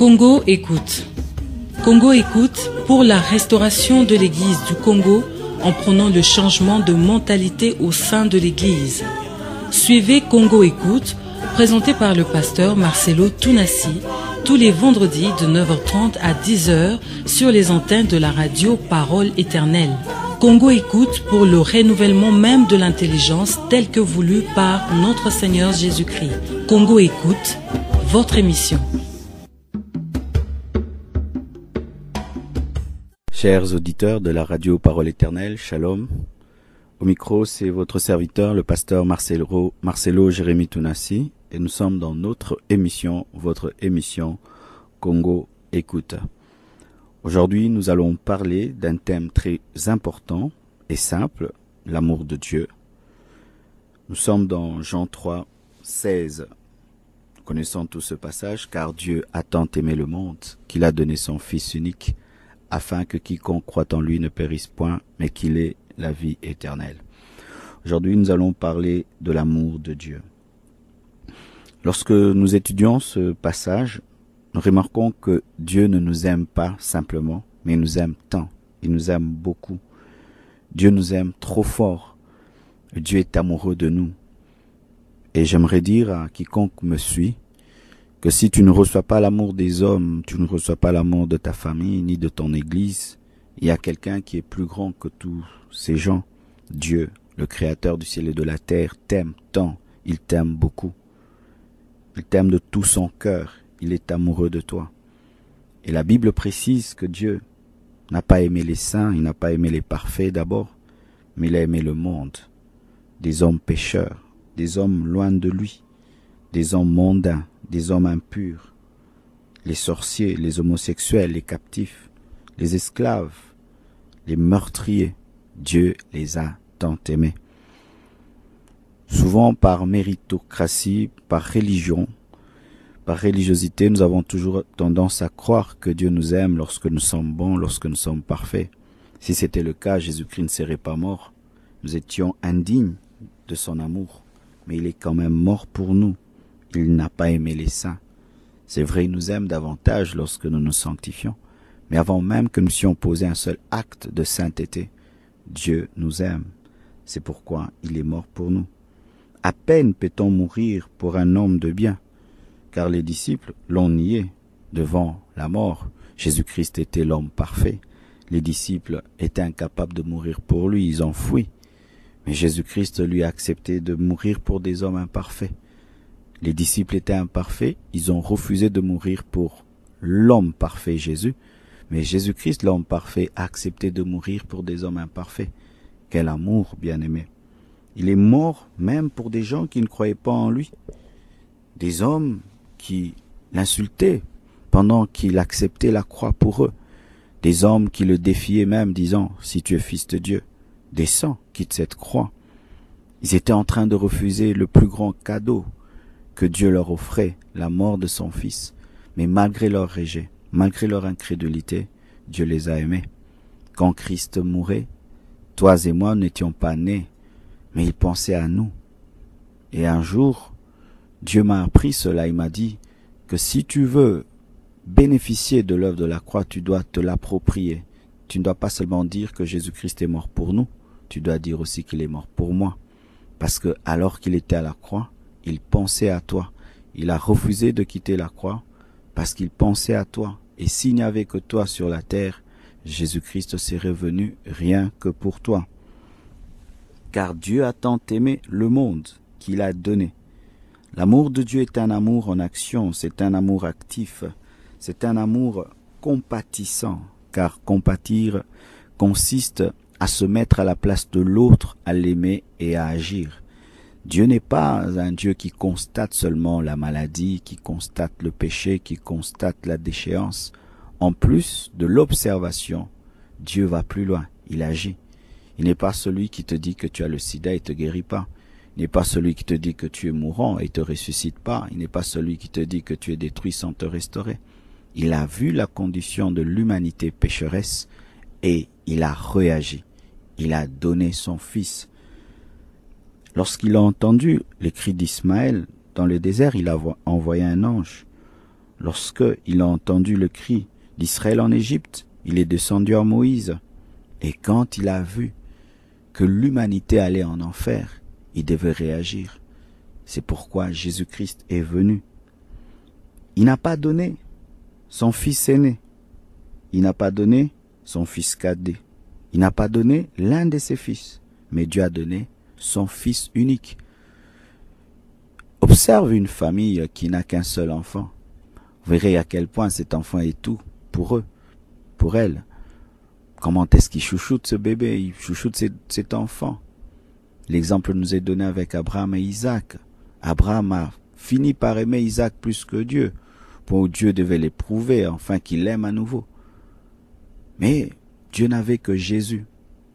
Congo écoute. Congo écoute pour la restauration de l'Église du Congo en prônant le changement de mentalité au sein de l'Église. Suivez Congo écoute, présenté par le pasteur Marcelo Tounassi, tous les vendredis de 9h30 à 10h sur les antennes de la radio Parole Éternelle. Congo écoute pour le renouvellement même de l'intelligence tel que voulu par notre Seigneur Jésus-Christ. Congo écoute, votre émission. Chers auditeurs de la radio Parole Éternelle, Shalom. Au micro, c'est votre serviteur, le pasteur Marcelo Jérémy Tounassi, et nous sommes dans notre émission, votre émission Congo écoute. Aujourd'hui, nous allons parler d'un thème très important et simple, l'amour de Dieu. Nous sommes dans Jean 3, 16. Nous connaissons tout ce passage, car Dieu a tant aimé le monde qu'il a donné son Fils unique, afin que quiconque croit en lui ne périsse point, mais qu'il ait la vie éternelle. Aujourd'hui, nous allons parler de l'amour de Dieu. Lorsque nous étudions ce passage, nous remarquons que Dieu ne nous aime pas simplement, mais il nous aime tant, il nous aime beaucoup. Dieu nous aime trop fort. Dieu est amoureux de nous. Et j'aimerais dire à quiconque me suit, que si tu ne reçois pas l'amour des hommes, tu ne reçois pas l'amour de ta famille, ni de ton église, il y a quelqu'un qui est plus grand que tous ces gens. Dieu, le créateur du ciel et de la terre, t'aime tant, il t'aime beaucoup. Il t'aime de tout son cœur, il est amoureux de toi. Et la Bible précise que Dieu n'a pas aimé les saints, il n'a pas aimé les parfaits d'abord, mais il a aimé le monde, des hommes pécheurs, des hommes loin de lui, des hommes mondains, des hommes impurs, les sorciers, les homosexuels, les captifs, les esclaves, les meurtriers. Dieu les a tant aimés. Souvent par méritocratie, par religion, par religiosité, nous avons toujours tendance à croire que Dieu nous aime lorsque nous sommes bons, lorsque nous sommes parfaits. Si c'était le cas, Jésus-Christ ne serait pas mort. Nous étions indignes de son amour, mais il est quand même mort pour nous. Il n'a pas aimé les saints. C'est vrai, il nous aime davantage lorsque nous nous sanctifions. Mais avant même que nous ayons posé un seul acte de sainteté, Dieu nous aime. C'est pourquoi il est mort pour nous. À peine peut-on mourir pour un homme de bien, car les disciples l'ont nié devant la mort. Jésus-Christ était l'homme parfait. Les disciples étaient incapables de mourir pour lui, ils ont fui. Mais Jésus-Christ lui a accepté de mourir pour des hommes imparfaits. Les disciples étaient imparfaits, ils ont refusé de mourir pour l'homme parfait Jésus, mais Jésus-Christ, l'homme parfait, a accepté de mourir pour des hommes imparfaits. Quel amour, bien-aimé! Il est mort même pour des gens qui ne croyaient pas en lui, des hommes qui l'insultaient pendant qu'il acceptait la croix pour eux, des hommes qui le défiaient même, disant « Si tu es fils de Dieu, descends, quitte cette croix ». Ils étaient en train de refuser le plus grand cadeau que Dieu leur offrait, la mort de son Fils. Mais malgré leur rejet, malgré leur incrédulité, Dieu les a aimés. Quand Christ mourait, toi et moi n'étions pas nés, mais il pensait à nous. Et un jour, Dieu m'a appris cela, il m'a dit que si tu veux bénéficier de l'œuvre de la croix, tu dois te l'approprier. Tu ne dois pas seulement dire que Jésus-Christ est mort pour nous, tu dois dire aussi qu'il est mort pour moi. Parce que alors qu'il était à la croix, il pensait à toi. Il a refusé de quitter la croix parce qu'il pensait à toi. Et s'il n'y avait que toi sur la terre, Jésus-Christ serait venu rien que pour toi. Car Dieu a tant aimé le monde qu'il a donné. L'amour de Dieu est un amour en action, c'est un amour actif, c'est un amour compatissant, car compatir consiste à se mettre à la place de l'autre, à l'aimer et à agir. Dieu n'est pas un Dieu qui constate seulement la maladie, qui constate le péché, qui constate la déchéance. En plus de l'observation, Dieu va plus loin, il agit. Il n'est pas celui qui te dit que tu as le sida et te guérit pas. Il n'est pas celui qui te dit que tu es mourant et te ressuscite pas. Il n'est pas celui qui te dit que tu es détruit sans te restaurer. Il a vu la condition de l'humanité pécheresse et il a réagi. Il a donné son Fils. Lorsqu'il a entendu les cris d'Ismaël dans le désert, il a envoyé un ange Lorsque il a entendu le cri d'Israël en Égypte, il est descendu à Moïse. Et quand il a vu que l'humanité allait en enfer, il devait réagir. C'est pourquoi Jésus-Christ est venu. Il n'a pas donné son fils aîné. Il n'a pas donné son fils cadet. Il n'a pas donné l'un de ses fils. Mais Dieu a donné son fils unique. Observe une famille qui n'a qu'un seul enfant. Vous verrez à quel point cet enfant est tout pour eux, pour elle. Comment est-ce qu'il chouchoute ce bébé, il chouchoute cet enfant. L'exemple nous est donné avec Abraham et Isaac. Abraham a fini par aimer Isaac plus que Dieu, pour Dieu devait l'éprouver, afin qu'il l'aime à nouveau. Mais Dieu n'avait que Jésus.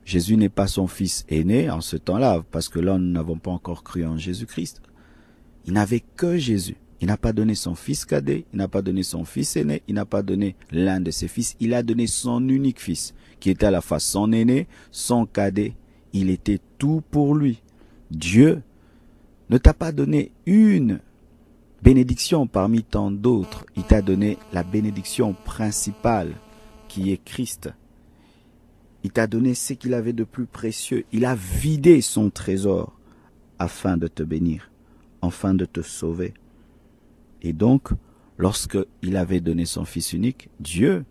Jésus n'est pas son fils aîné en ce temps-là, parce que là nous n'avons pas encore cru en Jésus-Christ. Il n'avait que Jésus. Il n'a pas donné son fils cadet, il n'a pas donné son fils aîné, il n'a pas donné l'un de ses fils, il a donné son unique fils, qui était à la fois son aîné, son cadet. Il était tout pour lui. Dieu ne t'a pas donné une bénédiction parmi tant d'autres. Il t'a donné la bénédiction principale, qui est Christ. Il t'a donné ce qu'il avait de plus précieux. Il a vidé son trésor afin de te bénir, afin de te sauver. Et donc, lorsqu'il avait donné son fils unique, Dieu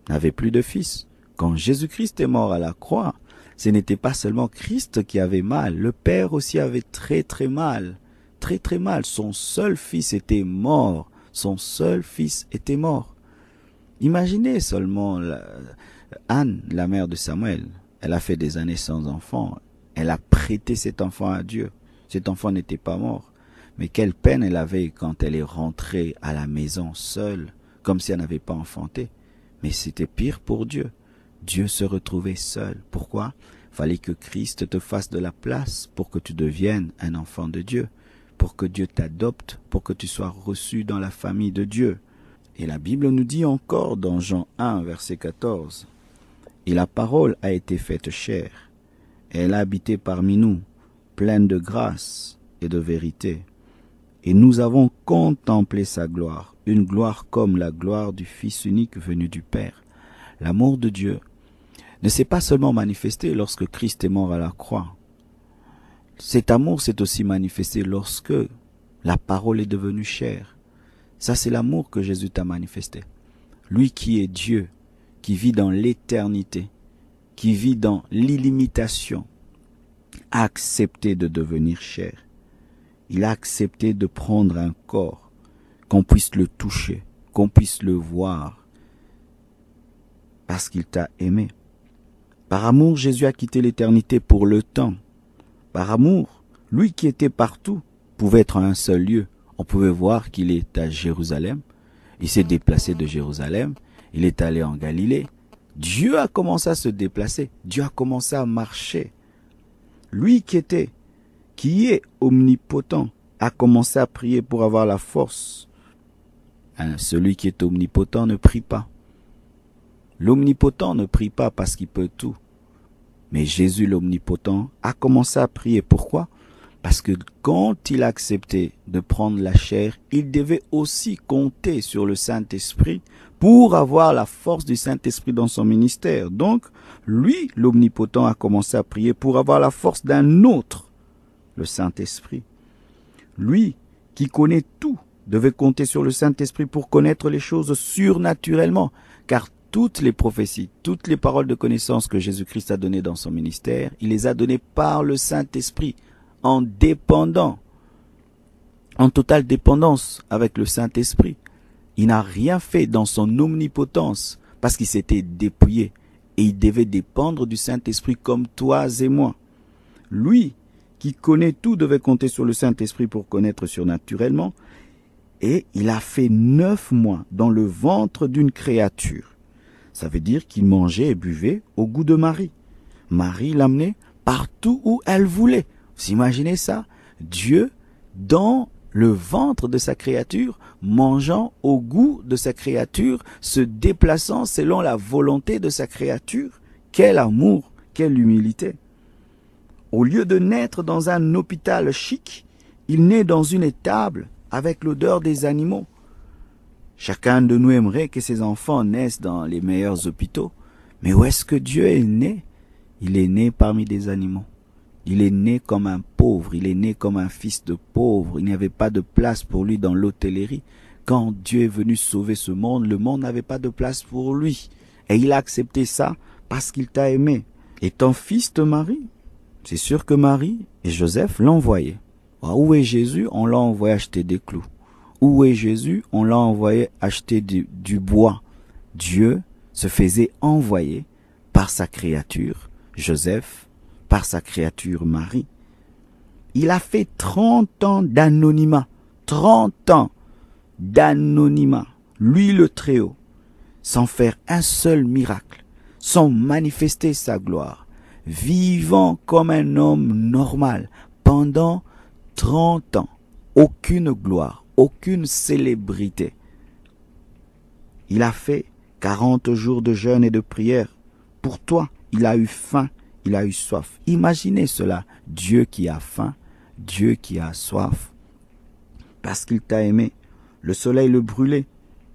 n'avait plus de fils. Quand Jésus-Christ est mort à la croix, ce n'était pas seulement Christ qui avait mal, le Père aussi avait très très mal, très très mal. Son seul fils était mort, son seul fils était mort. Imaginez seulement Anne, la mère de Samuel, elle a fait des années sans enfant, elle a prêté cet enfant à Dieu, cet enfant n'était pas mort. Mais quelle peine elle avait quand elle est rentrée à la maison seule, comme si elle n'avait pas enfanté. Mais c'était pire pour Dieu. Dieu se retrouvait seul. Pourquoi? Fallait que Christ te fasse de la place pour que tu deviennes un enfant de Dieu, pour que Dieu t'adopte, pour que tu sois reçu dans la famille de Dieu. Et la Bible nous dit encore dans Jean 1, verset 14, « Et la parole a été faite chair, et elle a habité parmi nous, pleine de grâce et de vérité. Et nous avons contemplé sa gloire, une gloire comme la gloire du Fils unique venu du Père. » L'amour de Dieu ne s'est pas seulement manifesté lorsque Christ est mort à la croix. Cet amour s'est aussi manifesté lorsque la parole est devenue chair. Ça, c'est l'amour que Jésus t'a manifesté. Lui qui est Dieu, qui vit dans l'éternité, qui vit dans l'illimitation, a accepté de devenir chair. Il a accepté de prendre un corps, qu'on puisse le toucher, qu'on puisse le voir, parce qu'il t'a aimé. Par amour, Jésus a quitté l'éternité pour le temps. Par amour, lui qui était partout, pouvait être en un seul lieu. On pouvait voir qu'il est à Jérusalem. Il s'est déplacé de Jérusalem. Il est allé en Galilée. Dieu a commencé à se déplacer. Dieu a commencé à marcher. Lui qui est omnipotent, a commencé à prier pour avoir la force. Celui qui est omnipotent ne prie pas. L'omnipotent ne prie pas parce qu'il peut tout. Mais Jésus l'omnipotent a commencé à prier. Pourquoi? Parce que quand il a accepté de prendre la chair, il devait aussi compter sur le Saint-Esprit pour avoir la force du Saint-Esprit dans son ministère. Donc, lui, l'omnipotent, a commencé à prier pour avoir la force d'un autre, le Saint-Esprit. Lui, qui connaît tout, devait compter sur le Saint-Esprit pour connaître les choses surnaturellement, car toutes les prophéties, toutes les paroles de connaissance que Jésus-Christ a données dans son ministère, il les a données par le Saint-Esprit, en totale dépendance avec le Saint-Esprit. Il n'a rien fait dans son omnipotence parce qu'il s'était dépouillé et il devait dépendre du Saint-Esprit comme toi et moi. Lui, qui connaît tout, devait compter sur le Saint-Esprit pour connaître surnaturellement, et il a fait 9 mois dans le ventre d'une créature. Ça veut dire qu'il mangeait et buvait au goût de Marie. Marie l'amenait partout où elle voulait. Vous imaginez ça? Dieu dans le ventre de sa créature, mangeant au goût de sa créature, se déplaçant selon la volonté de sa créature. Quel amour, quelle humilité! Au lieu de naître dans un hôpital chic, il naît dans une étable avec l'odeur des animaux. Chacun de nous aimerait que ses enfants naissent dans les meilleurs hôpitaux. Mais où est-ce que Dieu est né? Il est né parmi des animaux. Il est né comme un pauvre, il est né comme un fils de pauvre. Il n'y avait pas de place pour lui dans l'hôtellerie. Quand Dieu est venu sauver ce monde, le monde n'avait pas de place pour lui. Et il a accepté ça parce qu'il t'a aimé. Étant fils de Marie, c'est sûr que Marie et Joseph l'envoyaient. Où est Jésus? On l'a envoyé acheter des clous. Où est Jésus? On l'a envoyé acheter du bois. Dieu se faisait envoyer par sa créature, Joseph, par sa créature Marie. Il a fait 30 ans d'anonymat. 30 ans d'anonymat. Lui le Très-Haut. Sans faire un seul miracle. Sans manifester sa gloire. Vivant comme un homme normal. Pendant 30 ans. Aucune gloire. Aucune célébrité. Il a fait 40 jours de jeûne et de prière. Pour toi, il a eu faim, il a eu soif. Imaginez cela, Dieu qui a faim, Dieu qui a soif. Parce qu'il t'a aimé, le soleil le brûlait.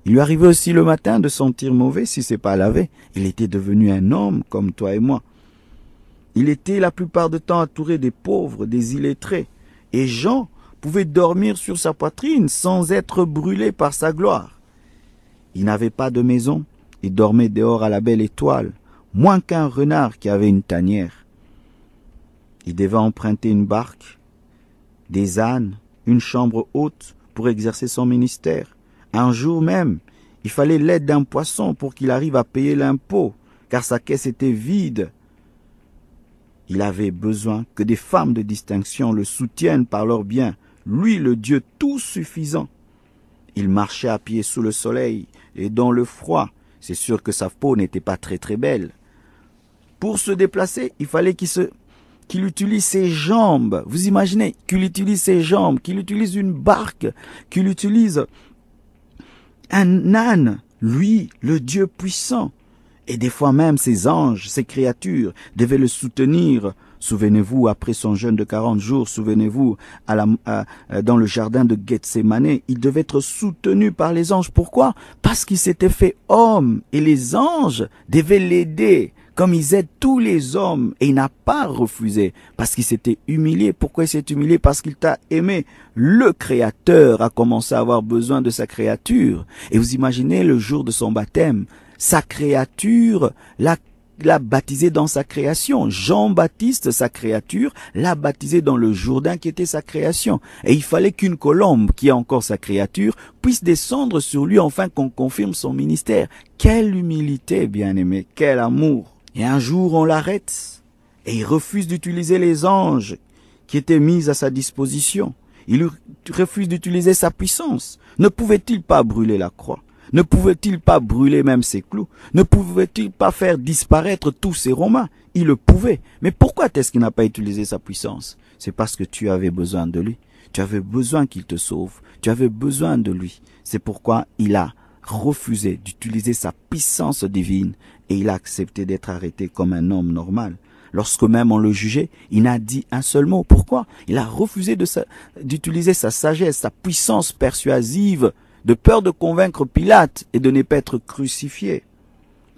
Il lui arrivait aussi le matin de sentir mauvais si c'est pas lavé. Il était devenu un homme comme toi et moi. Il était la plupart du temps entouré des pauvres, des illettrés. Et Jean pouvait dormir sur sa poitrine sans être brûlé par sa gloire. Il n'avait pas de maison. Il dormait dehors à la belle étoile, moins qu'un renard qui avait une tanière. Il devait emprunter une barque, des ânes, une chambre haute pour exercer son ministère. Un jour même, il fallait l'aide d'un poisson pour qu'il arrive à payer l'impôt, car sa caisse était vide. Il avait besoin que des femmes de distinction le soutiennent par leurs biens, lui le Dieu tout suffisant. Il marchait à pied sous le soleil et dans le froid. C'est sûr que sa peau n'était pas très très belle. Pour se déplacer, il fallait qu'il utilise ses jambes. Vous imaginez qu'il utilise ses jambes, qu'il utilise une barque, qu'il utilise un âne, lui, le Dieu puissant. Et des fois même ses anges, ses créatures devaient le soutenir. Souvenez-vous, après son jeûne de 40 jours, souvenez-vous, dans le jardin de Gethsémane, il devait être soutenu par les anges. Pourquoi? Parce qu'il s'était fait homme et les anges devaient l'aider comme ils aident tous les hommes. Et il n'a pas refusé parce qu'il s'était humilié. Pourquoi il s'est humilié? Parce qu'il t'a aimé. Le Créateur a commencé à avoir besoin de sa créature. Et vous imaginez le jour de son baptême, sa créature l'a baptisé dans sa création. Jean-Baptiste, sa créature, l'a baptisé dans le Jourdain qui était sa création. Et il fallait qu'une colombe, qui est encore sa créature, puisse descendre sur lui afin qu'on confirme son ministère. Quelle humilité, bien-aimé, quel amour. Et un jour, on l'arrête et il refuse d'utiliser les anges qui étaient mis à sa disposition. Il refuse d'utiliser sa puissance. Ne pouvait-il pas brûler la croix? Ne pouvait-il pas brûler même ses clous? Ne pouvait-il pas faire disparaître tous ces Romains? Il le pouvait. Mais pourquoi est-ce qu'il n'a pas utilisé sa puissance? C'est parce que tu avais besoin de lui. Tu avais besoin qu'il te sauve. Tu avais besoin de lui. C'est pourquoi il a refusé d'utiliser sa puissance divine et il a accepté d'être arrêté comme un homme normal. Lorsque même on le jugeait, il n'a dit un seul mot. Pourquoi? Il a refusé d'utiliser sa sagesse, sa puissance persuasive, de peur de convaincre Pilate et de ne pas être crucifié.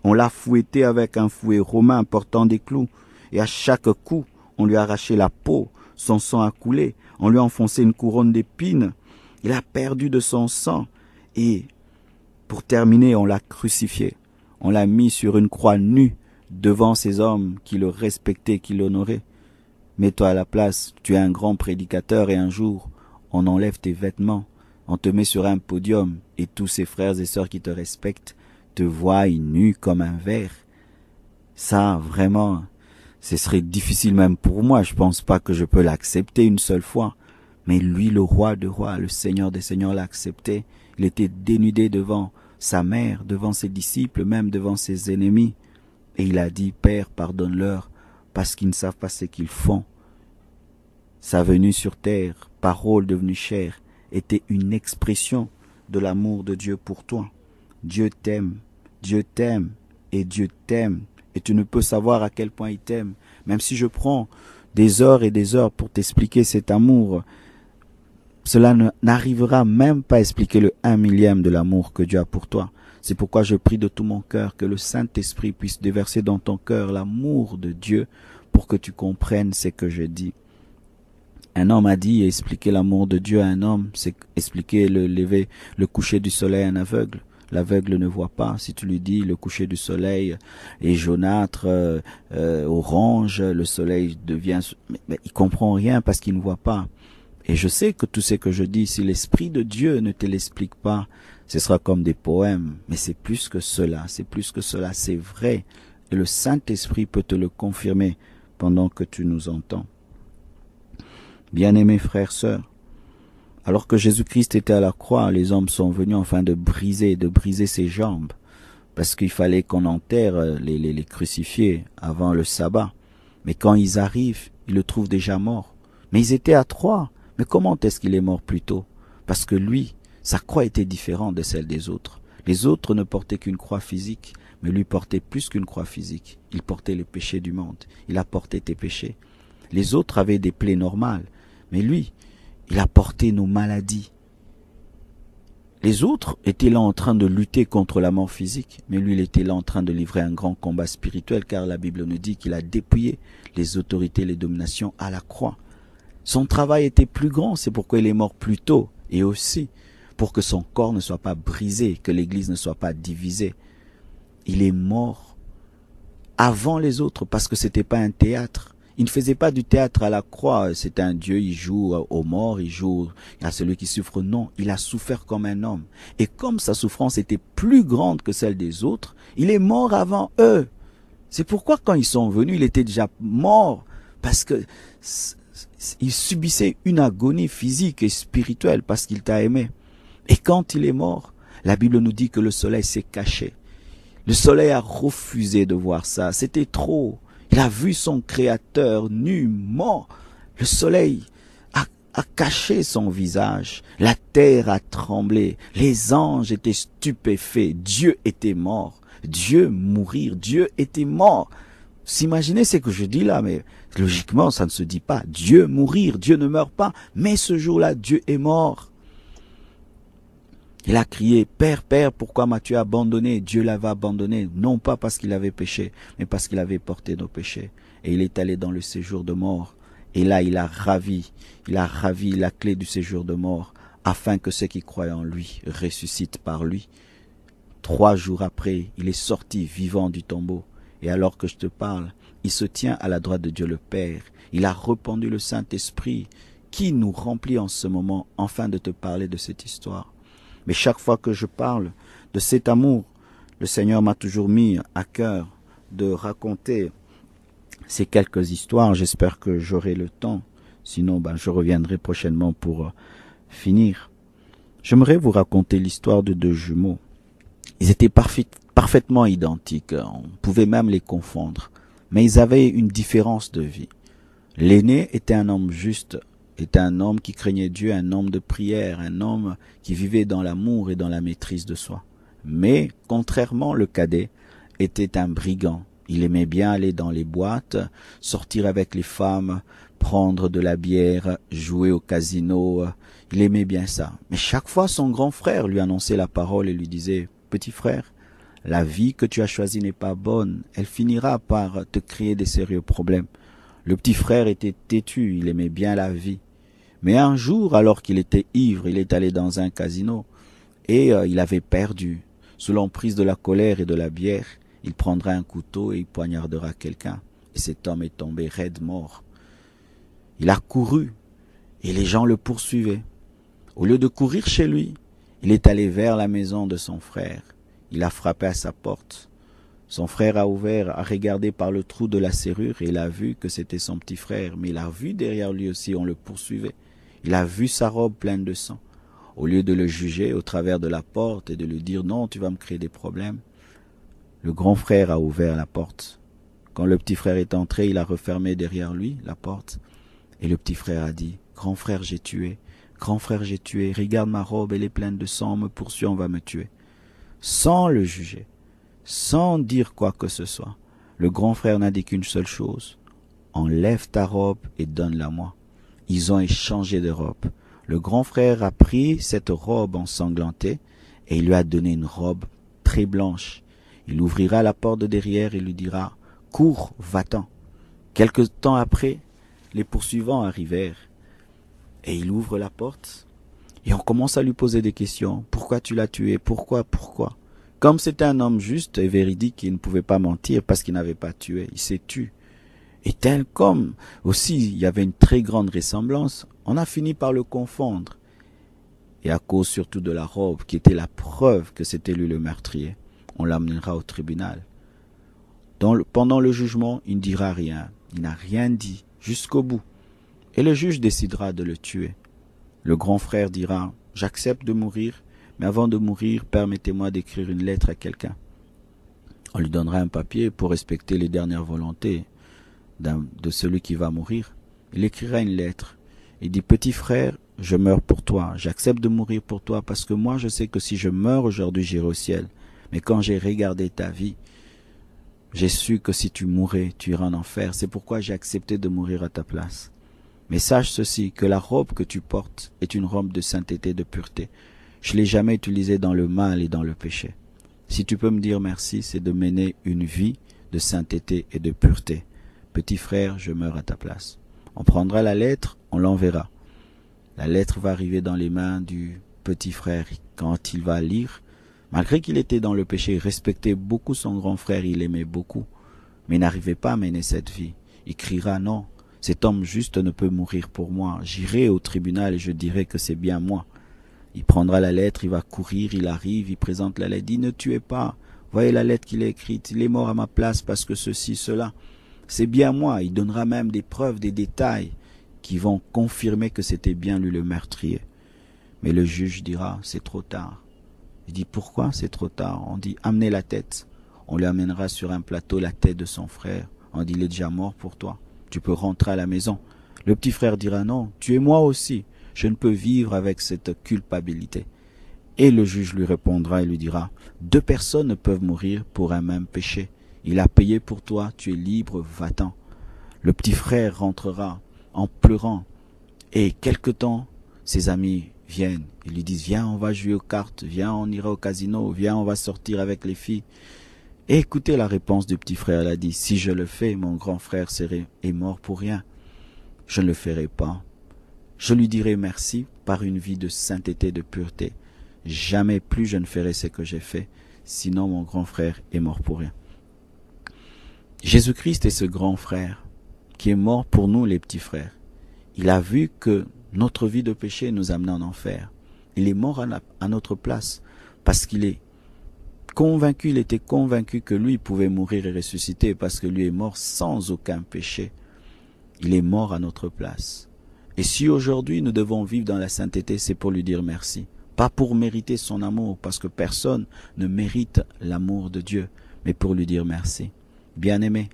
On l'a fouetté avec un fouet romain portant des clous, et à chaque coup, on lui a arraché la peau, son sang a coulé, on lui a enfoncé une couronne d'épines, il a perdu de son sang, et pour terminer, on l'a crucifié. On l'a mis sur une croix nue devant ces hommes qui le respectaient, qui l'honoraient. Mets-toi à la place, tu es un grand prédicateur et un jour, on enlève tes vêtements. On te met sur un podium et tous ces frères et sœurs qui te respectent te voient nu comme un verre. Ça, vraiment, ce serait difficile même pour moi. Je pense pas que je peux l'accepter une seule fois. Mais lui, le roi des rois, le Seigneur des seigneurs l'a accepté. Il était dénudé devant sa mère, devant ses disciples, même devant ses ennemis. Et il a dit, Père, pardonne-leur parce qu'ils ne savent pas ce qu'ils font. Sa venue sur terre, parole devenue chair, était une expression de l'amour de Dieu pour toi. Dieu t'aime et Dieu t'aime et tu ne peux savoir à quel point il t'aime. Même si je prends des heures et des heures pour t'expliquer cet amour, Cela n'arrivera même pas à expliquer le 1/1000e de l'amour que Dieu a pour toi. C'est pourquoi je prie de tout mon cœur que le Saint-Esprit puisse déverser dans ton cœur l'amour de Dieu pour que tu comprennes ce que je dis. Un homme a dit, expliquer l'amour de Dieu à un homme, c'est expliquer le coucher du soleil à un aveugle. L'aveugle ne voit pas. Si tu lui dis le coucher du soleil est jaunâtre, orange, le soleil devient... Mais il comprend rien parce qu'il ne voit pas. Et je sais que tout ce que je dis, si l'Esprit de Dieu ne te l'explique pas, ce sera comme des poèmes. Mais c'est plus que cela, c'est vrai. Et le Saint-Esprit peut te le confirmer pendant que tu nous entends. Bien-aimés frères, sœurs, alors que Jésus-Christ était à la croix, les hommes sont venus afin de briser ses jambes, parce qu'il fallait qu'on enterre les crucifiés avant le sabbat. Mais quand ils arrivent, ils le trouvent déjà mort. Mais ils étaient à 3. Mais comment est-ce qu'il est mort plus tôt? Parce que lui, sa croix était différente de celle des autres. Les autres ne portaient qu'une croix physique, mais lui portait plus qu'une croix physique. Il portait les péchés du monde. Il a porté tes péchés. Les autres avaient des plaies normales, mais lui, il a porté nos maladies. Les autres étaient là en train de lutter contre la mort physique, mais lui, il était là en train de livrer un grand combat spirituel, car la Bible nous dit qu'il a dépouillé les autorités, les dominations à la croix. Son travail était plus grand, c'est pourquoi il est mort plus tôt, et aussi pour que son corps ne soit pas brisé, que l'Église ne soit pas divisée. Il est mort avant les autres, parce que c'était pas un théâtre. Il ne faisait pas du théâtre à la croix, c'est un Dieu, il joue aux morts, il joue à celui qui souffre. Non, il a souffert comme un homme. Et comme sa souffrance était plus grande que celle des autres, il est mort avant eux. C'est pourquoi quand ils sont venus, il était déjà mort, parce que il subissait une agonie physique et spirituelle parce qu'il t'a aimé. Et quand il est mort, la Bible nous dit que le soleil s'est caché. Le soleil a refusé de voir ça, c'était trop. Il a vu son Créateur nu, mort. Le soleil a caché son visage. La terre a tremblé. Les anges étaient stupéfaits. Dieu était mort. Dieu mourir. Dieu était mort. S'imaginez ce que je dis là, mais logiquement, ça ne se dit pas. Dieu mourir. Dieu ne meurt pas. Mais ce jour-là, Dieu est mort. Il a crié, Père, Père, pourquoi m'as-tu abandonné? Dieu l'avait abandonné, non pas parce qu'il avait péché, mais parce qu'il avait porté nos péchés. Et il est allé dans le séjour de mort. Et là, il a ravi la clé du séjour de mort, afin que ceux qui croient en lui ressuscitent par lui. 3 jours après, il est sorti vivant du tombeau. Et alors que je te parle, il se tient à la droite de Dieu le Père. Il a répandu le Saint-Esprit, qui nous remplit en ce moment, afin de te parler de cette histoire. Mais chaque fois que je parle de cet amour, le Seigneur m'a toujours mis à cœur de raconter ces quelques histoires. J'espère que j'aurai le temps. Sinon, je reviendrai prochainement pour finir. J'aimerais vous raconter l'histoire de 2 jumeaux. Ils étaient parfaitement identiques. On pouvait même les confondre. Mais ils avaient une différence de vie. L'aîné était un homme juste, était un homme qui craignait Dieu, un homme de prière, un homme qui vivait dans l'amour et dans la maîtrise de soi. Mais, contrairement, le cadet était un brigand. Il aimait bien aller dans les boîtes, sortir avec les femmes, prendre de la bière, jouer au casino. Il aimait bien ça. Mais chaque fois, son grand frère lui annonçait la parole et lui disait « Petit frère, la vie que tu as choisie n'est pas bonne. Elle finira par te créer des sérieux problèmes. » Le petit frère était têtu, il aimait bien la vie. Mais un jour, alors qu'il était ivre, il est allé dans un casino et il avait perdu. Sous l'emprise de la colère et de la bière, il prendra un couteau et il poignardera quelqu'un. Et cet homme est tombé raide mort. Il a couru et les gens le poursuivaient. Au lieu de courir chez lui, il est allé vers la maison de son frère. Il a frappé à sa porte. Son frère a ouvert, a regardé par le trou de la serrure et il a vu que c'était son petit frère. Mais il a vu derrière lui aussi, on le poursuivait. Il a vu sa robe pleine de sang. Au lieu de le juger au travers de la porte et de lui dire « Non, tu vas me créer des problèmes », le grand frère a ouvert la porte. Quand le petit frère est entré, il a refermé derrière lui la porte. Et le petit frère a dit « Grand frère, j'ai tué. Grand frère, j'ai tué. Regarde ma robe, elle est pleine de sang. On me poursuit, on va me tuer. » Sans le juger, sans dire quoi que ce soit, le grand frère n'a dit qu'une seule chose. « Enlève ta robe et donne-la-moi. » Ils ont échangé de robe. Le grand frère a pris cette robe ensanglantée et il lui a donné une robe très blanche. Il ouvrira la porte de derrière et lui dira « Cours, va-t'en ». Quelque temps après, les poursuivants arrivèrent et il ouvre la porte et on commence à lui poser des questions. « Pourquoi tu l'as tué? Pourquoi? Comme c'était un homme juste et véridique, il ne pouvait pas mentir parce qu'il n'avait pas tué, il s'est tué. Et tel comme aussi il y avait une très grande ressemblance, on a fini par le confondre. Et à cause surtout de la robe qui était la preuve que c'était lui le meurtrier, on l'amènera au tribunal. Pendant le jugement, il ne dira rien, il n'a rien dit jusqu'au bout. Et le juge décidera de le tuer. Le grand frère dira « J'accepte de mourir, mais avant de mourir, permettez-moi d'écrire une lettre à quelqu'un. » On lui donnera un papier pour respecter les dernières volontés de celui qui va mourir. Il écrira une lettre. Il dit « Petit frère, je meurs pour toi. J'accepte de mourir pour toi parce que moi je sais que si je meurs aujourd'hui, j'irai au ciel. Mais quand j'ai regardé ta vie, j'ai su que si tu mourais, tu iras en enfer. C'est pourquoi j'ai accepté de mourir à ta place. Mais sache ceci, que la robe que tu portes est une robe de sainteté, de pureté. Je ne l'ai jamais utilisée dans le mal et dans le péché. Si tu peux me dire merci, c'est de mener une vie de sainteté et de pureté. Petit frère, je meurs à ta place. » On prendra la lettre, on l'enverra. La lettre va arriver dans les mains du petit frère. Quand il va lire, malgré qu'il était dans le péché, il respectait beaucoup son grand frère, il l'aimait beaucoup, mais il n'arrivait pas à mener cette vie. Il criera « Non, cet homme juste ne peut mourir pour moi. J'irai au tribunal et je dirai que c'est bien moi. » Il prendra la lettre, il va courir, il arrive, il présente la lettre, il dit « Ne tuez pas, voyez la lettre qu'il a écrite, il est mort à ma place parce que ceci, cela. C'est bien moi. » Il donnera même des preuves, des détails qui vont confirmer que c'était bien lui le meurtrier. Mais le juge dira « C'est trop tard. » Il dit « Pourquoi c'est trop tard ?» On dit « Amenez la tête. » On lui amènera sur un plateau la tête de son frère. On dit « Il est déjà mort pour toi. Tu peux rentrer à la maison. » Le petit frère dira « Non, tuez-moi aussi. Je ne peux vivre avec cette culpabilité. » Et le juge lui répondra et lui dira « Deux personnes ne peuvent mourir pour un même péché. Il a payé pour toi, tu es libre, va-t'en. » Le petit frère rentrera en pleurant et quelque temps, ses amis viennent. Ils lui disent « Viens, on va jouer aux cartes, viens, on ira au casino, viens, on va sortir avec les filles. » Et écoutez la réponse du petit frère, elle a dit « Si je le fais, mon grand frère est mort pour rien. Je ne le ferai pas. Je lui dirai merci par une vie de sainteté, de pureté. Jamais plus je ne ferai ce que j'ai fait, sinon mon grand frère est mort pour rien. » Jésus-Christ est ce grand frère qui est mort pour nous les petits frères. Il a vu que notre vie de péché nous amenait en enfer. Il est mort à notre place parce qu'il est convaincu, il était convaincu que lui pouvait mourir et ressusciter parce que lui est mort sans aucun péché. Il est mort à notre place. Et si aujourd'hui nous devons vivre dans la sainteté, c'est pour lui dire merci. Pas pour mériter son amour, parce que personne ne mérite l'amour de Dieu, mais pour lui dire merci. Bien-aimé,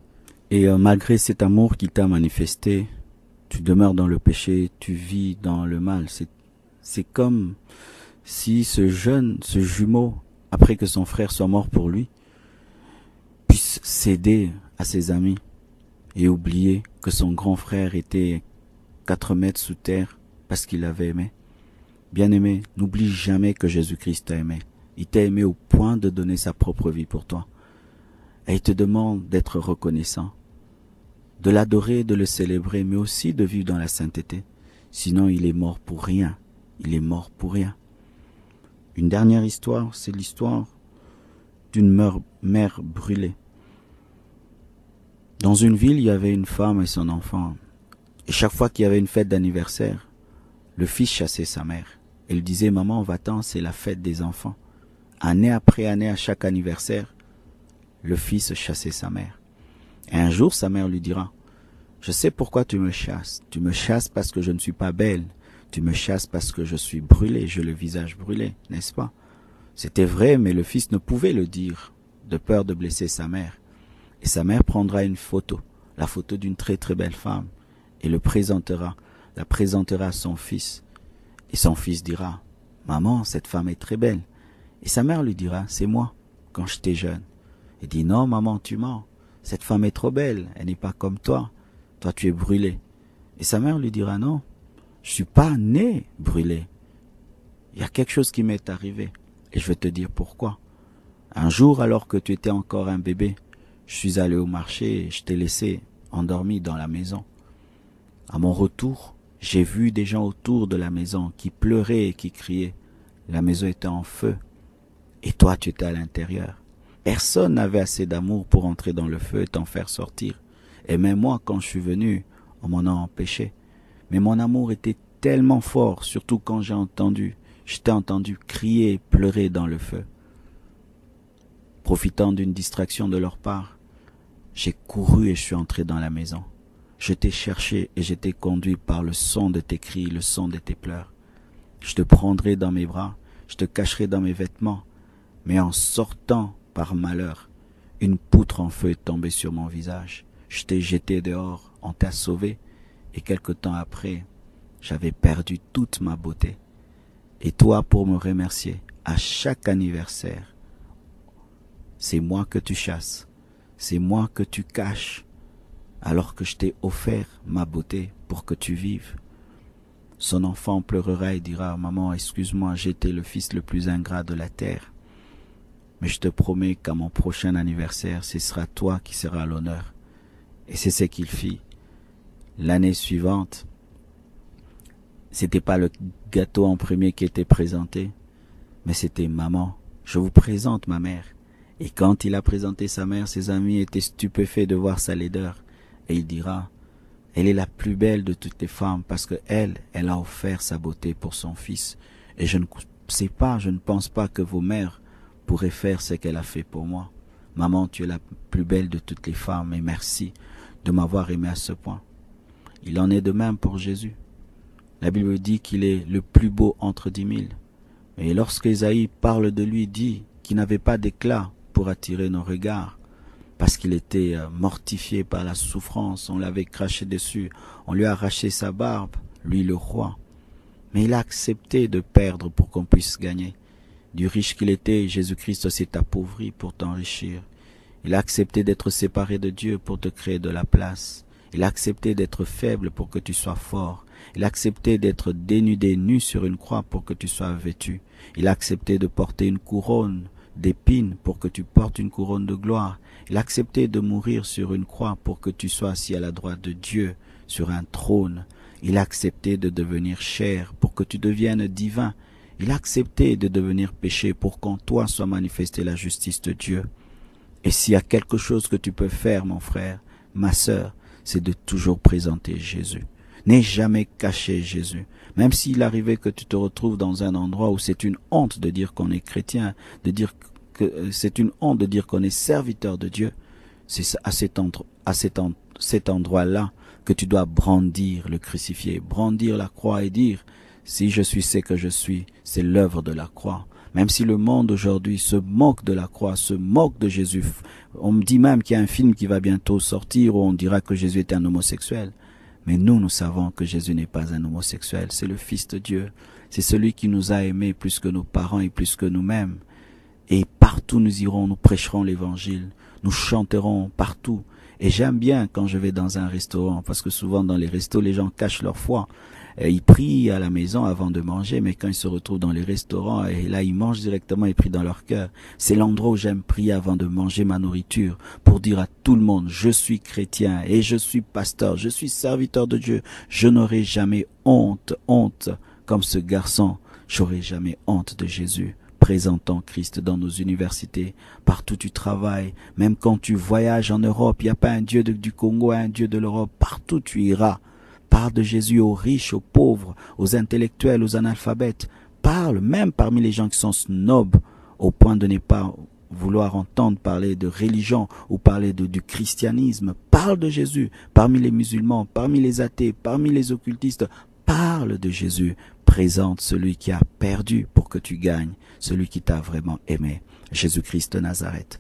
et malgré cet amour qu'il t'a manifesté, tu demeures dans le péché, tu vis dans le mal. C'est comme si ce jumeau, après que son frère soit mort pour lui, puisse céder à ses amis et oublier que son grand frère était 4 mètres sous terre parce qu'il l'avait aimé. Bien-aimé, n'oublie jamais que Jésus-Christ t'a aimé. Il t'a aimé au point de donner sa propre vie pour toi. Et il te demande d'être reconnaissant, de l'adorer, de le célébrer, mais aussi de vivre dans la sainteté. Sinon, il est mort pour rien. Il est mort pour rien. Une dernière histoire, c'est l'histoire d'une mère brûlée. Dans une ville, il y avait une femme et son enfant. Et chaque fois qu'il y avait une fête d'anniversaire, le fils chassait sa mère. Elle disait « Maman, va-t'en, c'est la fête des enfants. » Année après année, à chaque anniversaire, le fils chassait sa mère. Et un jour, sa mère lui dira « Je sais pourquoi tu me chasses. Tu me chasses parce que je ne suis pas belle. Tu me chasses parce que je suis brûlée, j'ai le visage brûlé, n'est-ce pas ?» C'était vrai, mais le fils ne pouvait le dire, de peur de blesser sa mère. Et sa mère prendra une photo, la photo d'une très très belle femme, et la présentera à son fils. Et son fils dira « Maman, cette femme est très belle. » Et sa mère lui dira « C'est moi, quand j'étais jeune. » Il dit « Non, maman, tu mens. Cette femme est trop belle, elle n'est pas comme toi. Toi, tu es brûlée. » Et sa mère lui dira « Non, Je suis pas né brûlé. Il y a quelque chose qui m'est arrivé. Et je vais te dire pourquoi. Un jour, alors que tu étais encore un bébé, je suis allé au marché et je t'ai laissé endormi dans la maison. À mon retour, j'ai vu des gens autour de la maison qui pleuraient et qui criaient. La maison était en feu. Et toi, tu étais à l'intérieur. Personne n'avait assez d'amour pour entrer dans le feu et t'en faire sortir. Et même moi, quand je suis venu, on m'en a empêché. Mais mon amour était tellement fort, surtout quand je t'ai entendu crier et pleurer dans le feu. Profitant d'une distraction de leur part, j'ai couru et je suis entré dans la maison. Je t'ai cherché et j'étais conduit par le son de tes cris, le son de tes pleurs. Je te prendrai dans mes bras, je te cacherai dans mes vêtements, mais en sortant par malheur, une poutre en feu est tombée sur mon visage. Je t'ai jeté dehors, on t'a sauvé, et quelque temps après, j'avais perdu toute ma beauté. Et toi, pour me remercier, à chaque anniversaire, c'est moi que tu chasses, c'est moi que tu caches, alors que je t'ai offert ma beauté pour que tu vives. Son enfant pleurera et dira, « Maman, excuse-moi, j'étais le fils le plus ingrat de la terre. » Mais je te promets qu'à mon prochain anniversaire, ce sera toi qui seras à l'honneur. Et c'est ce qu'il fit. L'année suivante, c'était pas le gâteau en premier qui était présenté, mais c'était maman. Je vous présente ma mère. Et quand il a présenté sa mère, ses amis étaient stupéfaits de voir sa laideur. Et il dira, elle est la plus belle de toutes les femmes parce que elle a offert sa beauté pour son fils. Et je ne pense pas que vos mères pourraient faire ce qu'elle a fait pour moi. Maman, tu es la plus belle de toutes les femmes et merci de m'avoir aimé à ce point. Il en est de même pour Jésus. La Bible dit qu'il est le plus beau entre 10 000. Et lorsque Ésaïe parle de lui, dit qu'il n'avait pas d'éclat pour attirer nos regards, parce qu'il était mortifié par la souffrance, on l'avait craché dessus, on lui a arraché sa barbe, lui le roi. Mais il a accepté de perdre pour qu'on puisse gagner. Du riche qu'il était, Jésus-Christ s'est appauvri pour t'enrichir. Il a accepté d'être séparé de Dieu pour te créer de la place. Il a accepté d'être faible pour que tu sois fort. Il a accepté d'être dénudé, nu sur une croix pour que tu sois vêtu. Il a accepté de porter une couronne d'épines pour que tu portes une couronne de gloire. Il a accepté de mourir sur une croix pour que tu sois assis à la droite de Dieu sur un trône. Il a accepté de devenir chair pour que tu deviennes divin. Il a accepté de devenir péché pour qu'en toi soit manifestée la justice de Dieu. Et s'il y a quelque chose que tu peux faire, mon frère, ma sœur, c'est de toujours présenter Jésus. N'aie jamais caché Jésus. Même s'il arrivait que tu te retrouves dans un endroit où c'est une honte de dire qu'on est chrétien, de dire que c'est une honte de dire qu'on est serviteur de Dieu, c'est à cet endroit-là que tu dois brandir le crucifié, brandir la croix et dire, si je suis ce que je suis, c'est l'œuvre de la croix. Même si le monde aujourd'hui se moque de la croix, se moque de Jésus. On me dit même qu'il y a un film qui va bientôt sortir où on dira que Jésus était un homosexuel. Mais nous savons que Jésus n'est pas un homosexuel, c'est le Fils de Dieu. C'est celui qui nous a aimés plus que nos parents et plus que nous-mêmes. Et partout nous irons, nous prêcherons l'évangile, nous chanterons partout. Et j'aime bien quand je vais dans un restaurant, parce que souvent dans les restos, les gens cachent leur foi. Ils prient à la maison avant de manger, mais quand ils se retrouvent dans les restaurants, et là ils mangent directement, ils prient dans leur cœur. C'est l'endroit où j'aime prier avant de manger ma nourriture, pour dire à tout le monde, je suis chrétien et je suis pasteur, je suis serviteur de Dieu. Je n'aurai jamais honte comme ce garçon. J'aurai jamais honte de Jésus. Présentant Christ dans nos universités, partout tu travailles, même quand tu voyages en Europe, il n'y a pas un Dieu du Congo, un Dieu de l'Europe, partout tu iras. Parle de Jésus aux riches, aux pauvres, aux intellectuels, aux analphabètes. Parle même parmi les gens qui sont snobs, au point de ne pas vouloir entendre parler de religion ou parler du christianisme. Parle de Jésus parmi les musulmans, parmi les athées, parmi les occultistes. Parle de Jésus. Présente celui qui a perdu pour que tu gagnes, celui qui t'a vraiment aimé, Jésus-Christ de Nazareth.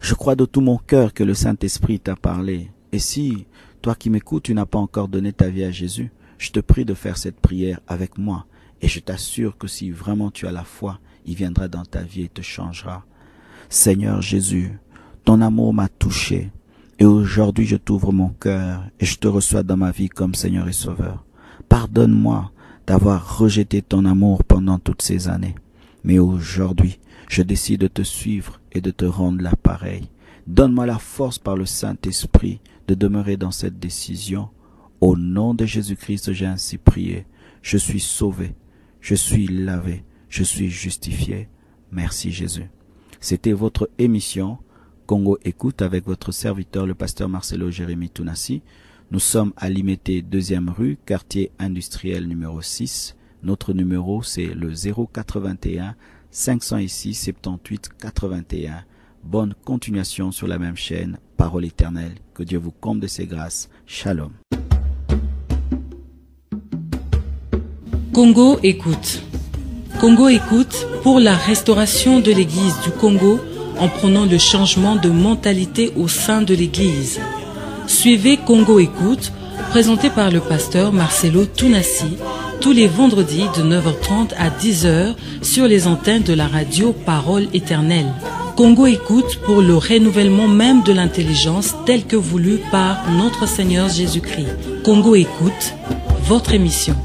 Je crois de tout mon cœur que le Saint-Esprit t'a parlé. Et si, toi qui m'écoutes, tu n'as pas encore donné ta vie à Jésus, je te prie de faire cette prière avec moi. Et je t'assure que si vraiment tu as la foi, il viendra dans ta vie et te changera. Seigneur Jésus, ton amour m'a touché. Et aujourd'hui, je t'ouvre mon cœur et je te reçois dans ma vie comme Seigneur et Sauveur. Pardonne-moi d'avoir rejeté ton amour pendant toutes ces années. Mais aujourd'hui, je décide de te suivre et de te rendre l'appareil. Donne-moi la force par le Saint-Esprit de demeurer dans cette décision. Au nom de Jésus-Christ, j'ai ainsi prié. Je suis sauvé, je suis lavé, je suis justifié. Merci Jésus. C'était votre émission Congo Écoute avec votre serviteur, le pasteur Marcelo Jérémy Tounassi. Nous sommes à Limete 2e rue, quartier industriel numéro 6. Notre numéro, c'est le 081 506 78 81. Bonne continuation sur la même chaîne, Parole éternelle. Que Dieu vous comble de ses grâces. Shalom. Congo Écoute. Congo Écoute pour la restauration de l'Église du Congo en prônant le changement de mentalité au sein de l'Église. Suivez Congo Écoute, présenté par le pasteur Marcelo Tounassi, tous les vendredis de 9h30 à 10h sur les antennes de la radio Parole éternelle. Congo Écoute pour le renouvellement même de l'intelligence tel que voulu par notre Seigneur Jésus-Christ. Congo Écoute, votre émission.